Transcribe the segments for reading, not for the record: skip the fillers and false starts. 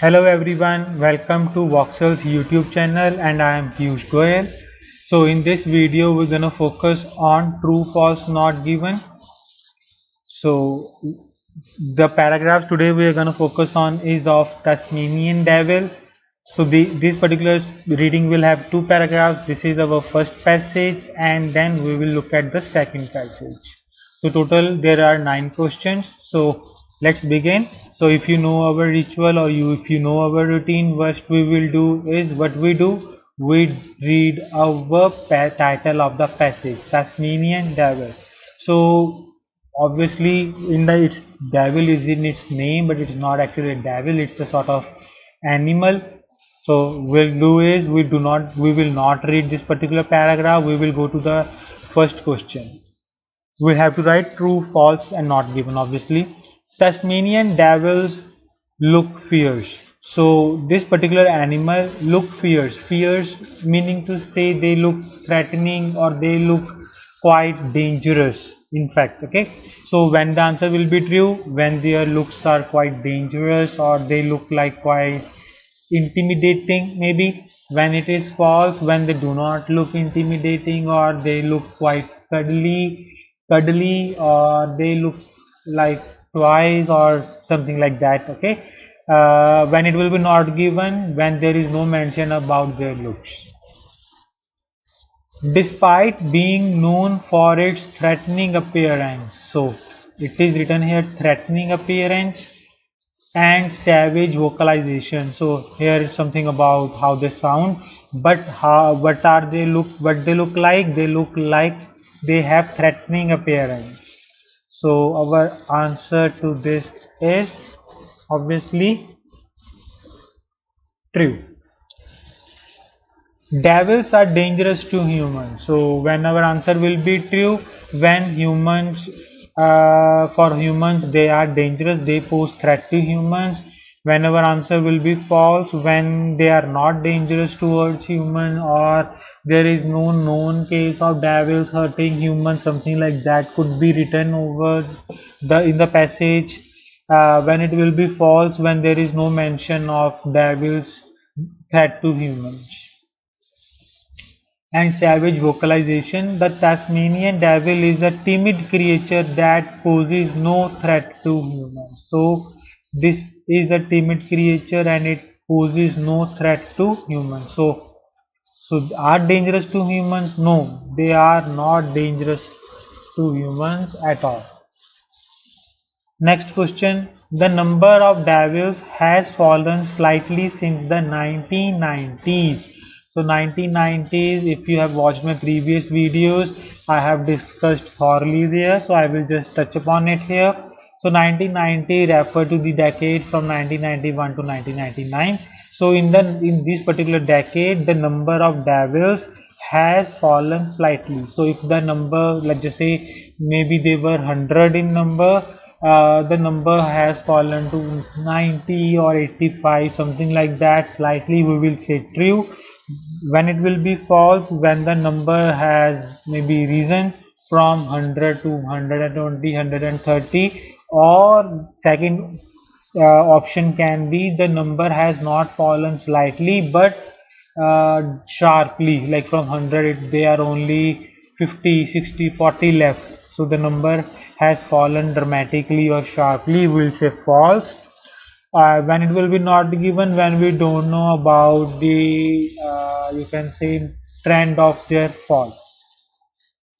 Hello everyone, welcome to Voxcel's YouTube channel and I am Piyush Goyal. So in this video we're gonna focus on true, false, not given. So the paragraph today we are gonna focus on is of Tasmanian Devil. So this particular reading will have two paragraphs. This is our first passage and then we will look at the second passage. So total there are 9 questions. So let's begin. So if you know our ritual or if you know our routine, what we will do is we read our title of the passage, Tasmanian Devil. So obviously its devil is in its name, but it's not actually a devil, it's a sort of animal. So we'll do is we will not read this particular paragraph. We will go to the first question. We have to write true, false and not given. Obviously Tasmanian devils look fierce. So this particular animal look fierce meaning to say they look threatening or they look quite dangerous, in fact. Okay, so when the answer will be true, when their looks are quite dangerous or they look like quite intimidating, maybe. When it is false, when they do not look intimidating or they look quite cuddly or they look like toys or something like that. Okay, when it will be not given, when there is no mention about their looks. Despite being known for its threatening appearance, so it is written here threatening appearance and savage vocalization. So here is something about how they sound, but what they look like? They look like they have threatening appearance. So our answer to this is obviously true. Devils are dangerous to humans. So when our answer will be true, when humans for humans they are dangerous, they pose threat to humans. When our answer will be false, when they are not dangerous towards human or there is no known case of devils hurting humans, something like that could be written over in the passage. When it will be false, when there is no mention of devils threat to humans. And savage vocalization. The Tasmanian devil is a timid creature that poses no threat to humans. So this is a timid creature and it poses no threat to humans. So are dangerous to humans? No, they are not dangerous to humans at all. Next question. The number of devils has fallen slightly since the 1990s. So 1990s, if you have watched my previous videos, I have discussed thoroughly there. So I will just touch upon it here. So 1990 refer to the decade from 1991 to 1999. So in this particular decade, the number of devils has fallen slightly. So if the number, let's just say maybe they were 100 in number, the number has fallen to 90 or 85, something like that. Slightly we will say true. When it will be false, when the number has maybe risen from 100 to 120, 130, or second option can be the number has not fallen slightly but sharply, like from 100 they are only 50, 60, 40 left. So the number has fallen dramatically or sharply, we will say false. When it will be not given, when we don't know about the you can say trend of their fall.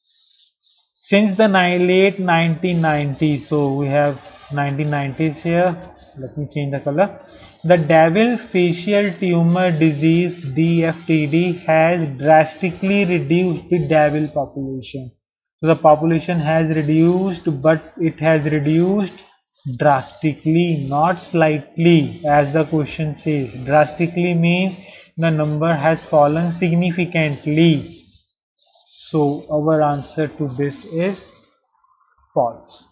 Since the late 1990s, so we have 1990s here. Let me change the color. The devil facial tumor disease DFTD has drastically reduced the devil population. So the population has reduced, but it has reduced drastically, not slightly, as the question says. Drastically means the number has fallen significantly. So our answer to this is false.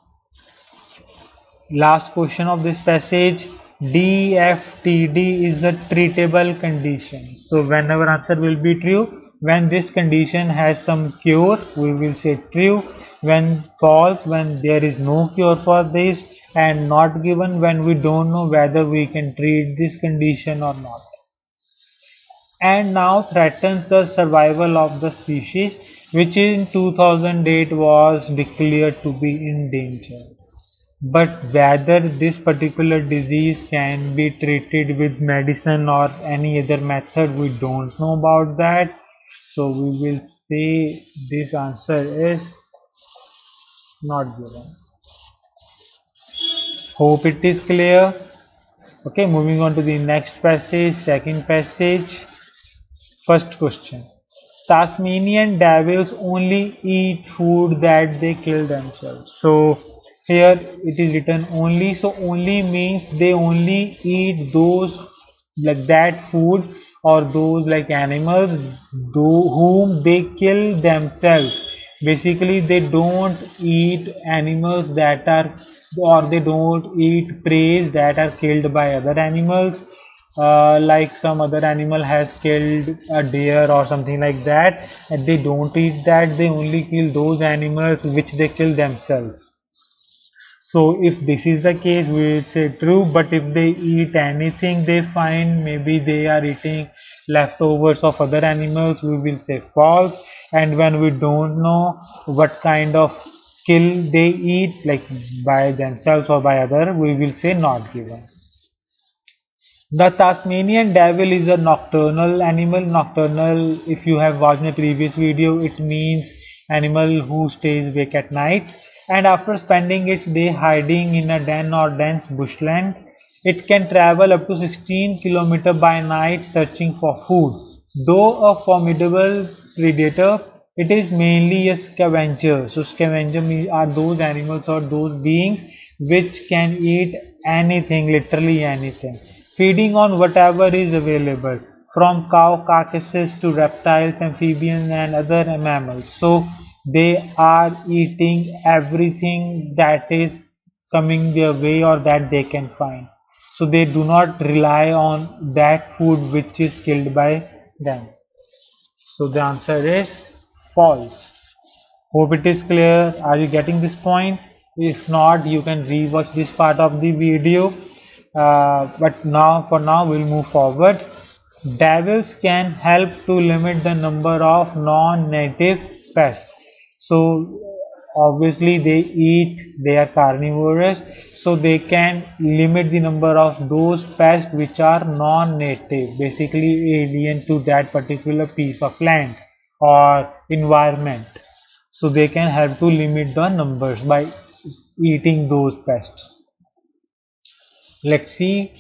Last question of this passage. DFTD is a treatable condition. So when our answer will be true, when this condition has some cure, we will say true. When false, when there is no cure for this, and not given when we don't know whether we can treat this condition or not, and now threatens the survival of the species, which in 2008 was declared to be endangered. But whether this particular disease can be treated with medicine or any other method, we don't know about that. So we will say this answer is not given. Hope it is clear. Okay, moving on to the next passage, second passage. First question. Tasmanian devils only eat food that they kill themselves. So here it is written only. So only means they only eat those like that food or those like animals whom they kill themselves. Basically they don't eat animals that are, or they don't eat prey that are killed by other animals, like some other animal has killed a deer or something like that, and they don't eat that. They only kill those animals which they kill themselves. So if this is the case, we will say true. But if they eat anything they find, maybe they are eating leftovers of other animals, we will say false. And when we don't know what kind of kill they eat, like by themselves or by other, we will say not given. The Tasmanian devil is a nocturnal animal. Nocturnal, if you have watched the previous video, it means animal who stays awake at night. And after spending its day hiding in a den or dense bushland, it can travel up to 16 km by night searching for food. Though a formidable predator, it is mainly a scavenger. So scavenger are those animals or those beings which can eat anything, literally anything, feeding on whatever is available, from cow carcasses to reptiles, amphibians and other mammals. So they are eating everything that is coming their way or that they can find. So they do not rely on that food which is killed by them. So the answer is false. Hope it is clear. Are you getting this point? If not, you can rewatch this part of the video. But now, for now, we'll move forward. Devils can help to limit the number of non-native pests. So obviously they are carnivorous, so they can limit the number of those pests which are non-native, basically alien to that particular piece of land or environment. So they can help to limit the numbers by eating those pests. Let's see.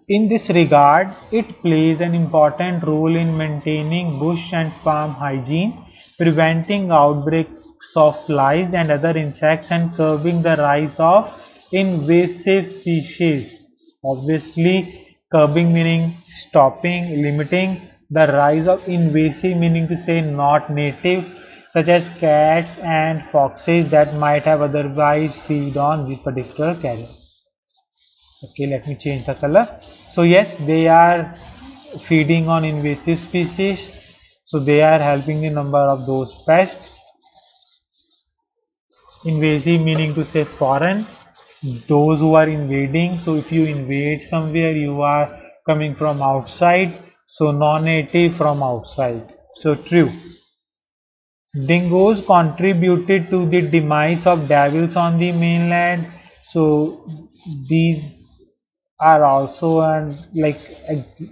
In this regard, it plays an important role in maintaining bush and farm hygiene, preventing outbreaks of flies and other insects, and curbing the rise of invasive species. Obviously, curbing meaning stopping, limiting. The rise of invasive meaning to say not native, such as cats and foxes that might have otherwise feed on this particular carrion. Okay, let me change the color. So yes, they are feeding on invasive species, so they are helping the number of those pests. Invasive meaning to say foreign, those who are invading. So if you invade somewhere, you are coming from outside, so non-native from outside. So true. Dingoes contributed to the demise of devils on the mainland. So these are also, and like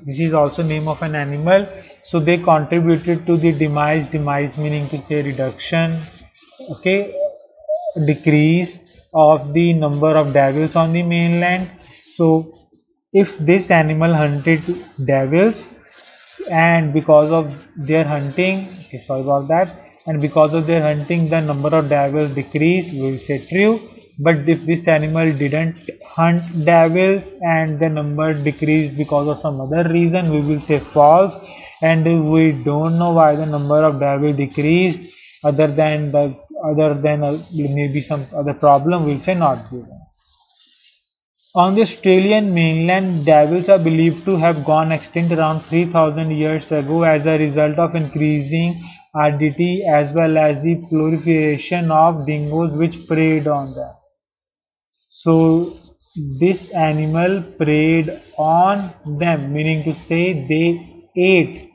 this is also name of an animal, so they contributed to the demise meaning to say reduction, okay, decrease of the number of devils on the mainland. So if this animal hunted devils, and because of their hunting, okay, sorry about that, and because of their hunting the number of devils decreased, we will say true. But if this animal didn't hunt devils and the number decreased because of some other reason, we will say false. And if we don't know why the number of devils decreased, other than maybe some other problem, we will say not given. On the Australian mainland, devils are believed to have gone extinct around 3000 years ago as a result of increasing aridity as well as the proliferation of dingoes which preyed on them. So this animal preyed on them, meaning to say they ate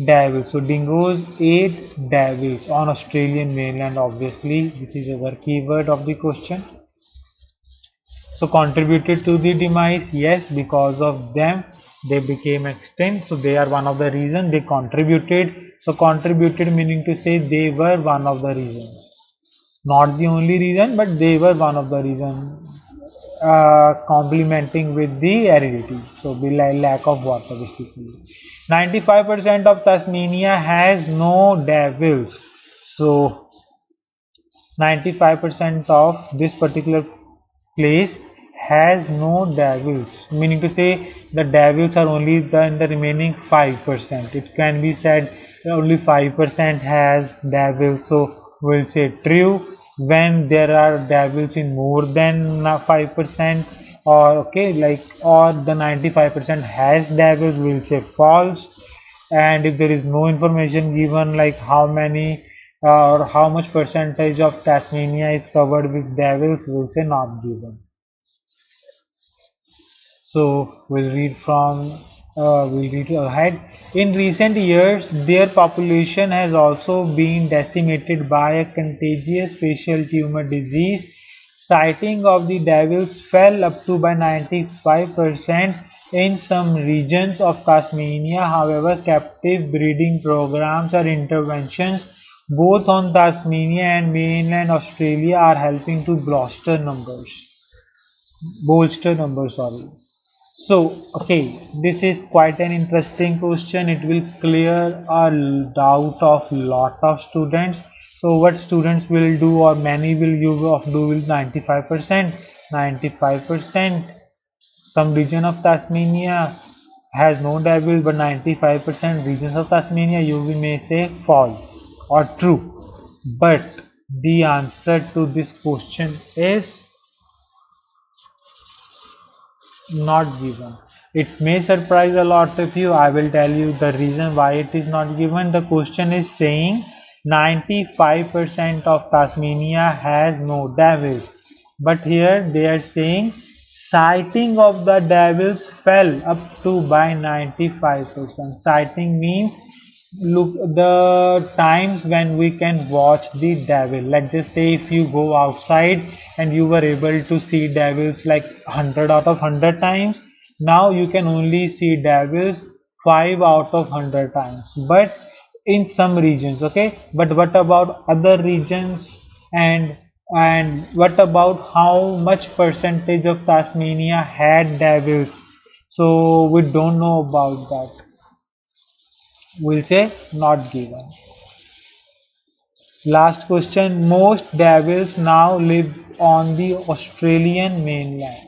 devils. So dingoes ate devils on Australian mainland. Obviously this is our keyword of the question. So contributed to the demise, yes, because of them they became extinct. So they are one of the reasons. They contributed. So contributed meaning to say they were one of the reasons, not the only reason, but they were one of the reasons, complementing with the aridity. So the lack of water basically. 95% of Tasmania has no devils. So 95% of this particular place has no devils, meaning to say the devils are only in the remaining 5%. It can be said only 5% has devils, so we'll say true. When there are devils in more than 5%, or okay, like, or the 95% has devils, we'll say false. And if there is no information given, like how many or how much percentage of Tasmania is covered with devils, we'll say not given. So we'll read ahead. In recent years, their population has also been decimated by a contagious facial tumor disease. Sighting of the devils fell up to by 95% in some regions of Tasmania. However, captive breeding programs or interventions both on Tasmania and mainland Australia are helping to bolster numbers, sorry. So okay, this is quite an interesting question. It will clear a doubt of lot of students. So what students will do, or many will do will 95%. 95%, some region of Tasmania has no devil, but 95% regions of Tasmania, you may say false or true. But the answer to this question is not given. It may surprise a lot of you. I will tell you the reason why it is not given. The question is saying 95% of Tasmania has no devils, but here they are saying sighting of the devils fell up to by 95%. Sighting means look the times when we can watch the devil. Let's just say if you go outside and you were able to see devils like 100 out of 100 times, now you can only see devils 5 out of 100 times, but in some regions. Okay, but what about other regions? And what about how much percentage of Tasmania had devils? So we don't know about that. We'll say not given. Last question. Most devils now live on the Australian mainland.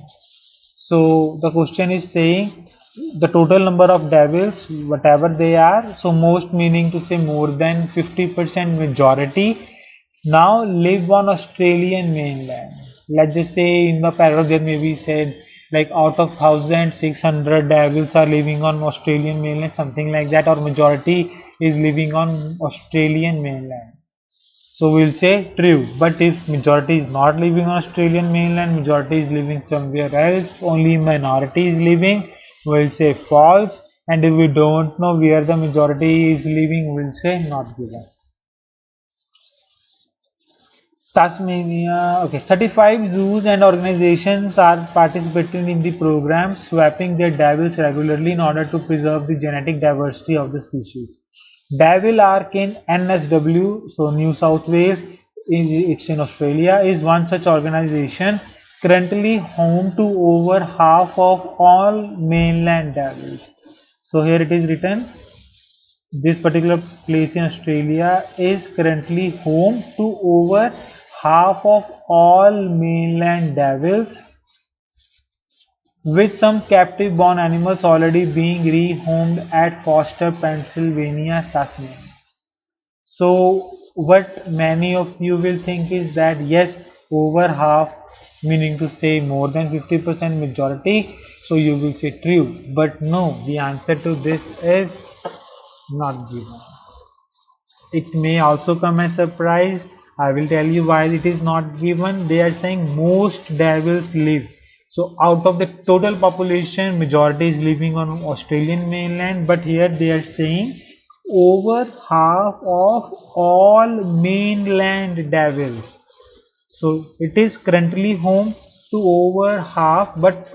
So the question is saying the total number of devils, whatever they are, so most meaning to say more than 50%, majority, now live on Australian mainland. Let's just say in the paragraph there may be said like out of 1600 devils are living on Australian mainland, something like that, or majority is living on Australian mainland. So we'll say true. But if majority is not living on Australian mainland, majority is living somewhere else, only minority is living, we'll say false. And if we don't know where the majority is living, we'll say not given. Tasmania, okay, 35 zoos and organizations are participating in the program, swapping their devils regularly in order to preserve the genetic diversity of the species. Devil Ark in NSW, so New South Wales, it's in Australia, is one such organization, currently home to over half of all mainland devils. So here it is written, this particular place in Australia is currently home to over half of all mainland devils, with some captive born animals already being rehomed at Foster, Pennsylvania, Tasmania. So what many of you will think is that yes, over half, meaning to say more than 50% majority, so you will say true, but no, the answer to this is not given. It may also come as a surprise. I will tell you why it is not given. They are saying most devils live. So out of the total population, majority is living on Australian mainland, but here they are saying over half of all mainland devils. So it is currently home to over half, but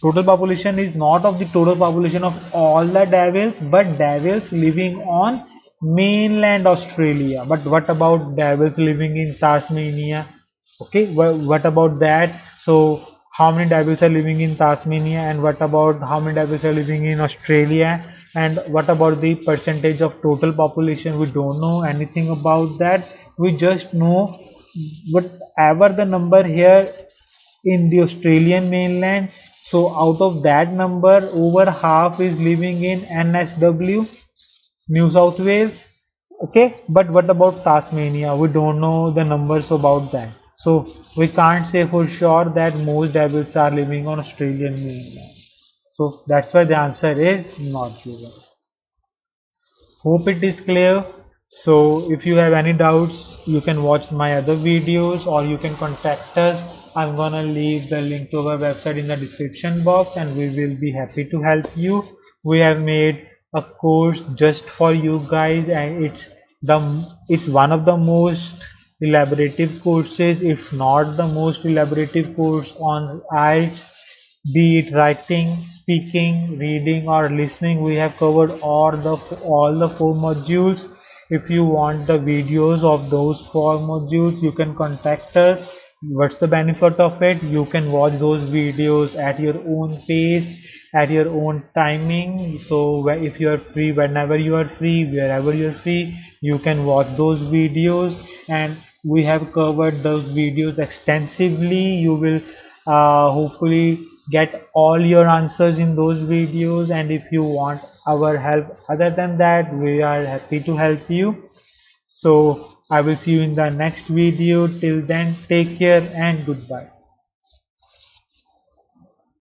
total population is not of the total population of all the devils, but devils living on mainland Australia. But what about devils living in Tasmania? Okay, what about that? So how many devils are living in Tasmania, and what about how many devils are living in Australia, and what about the percentage of total population? We don't know anything about that. We just know whatever the number here in the Australian mainland. So out of that number, over half is living in NSW, New South Wales. Okay, but what about Tasmania? We don't know the numbers about that. So we can't say for sure that most devils are living on Australian mainland. So that's why the answer is not given. Hope it is clear. So if you have any doubts, you can watch my other videos or you can contact us. I'm gonna leave the link to our website in the description box and we will be happy to help you. We have made a course just for you guys, and it's one of the most elaborative courses, if not the most elaborative course on IELTS. Be it writing, speaking, reading or listening, we have covered all the four modules. If you want the videos of those four modules, you can contact us. What's the benefit of it? You can watch those videos at your own pace, at your own timing. So if you are free, whenever you are free, wherever you are free, you can watch those videos, and we have covered those videos extensively. You will hopefully get all your answers in those videos, and if you want our help other than that, we are happy to help you. So I will see you in the next video. Till then, take care and goodbye.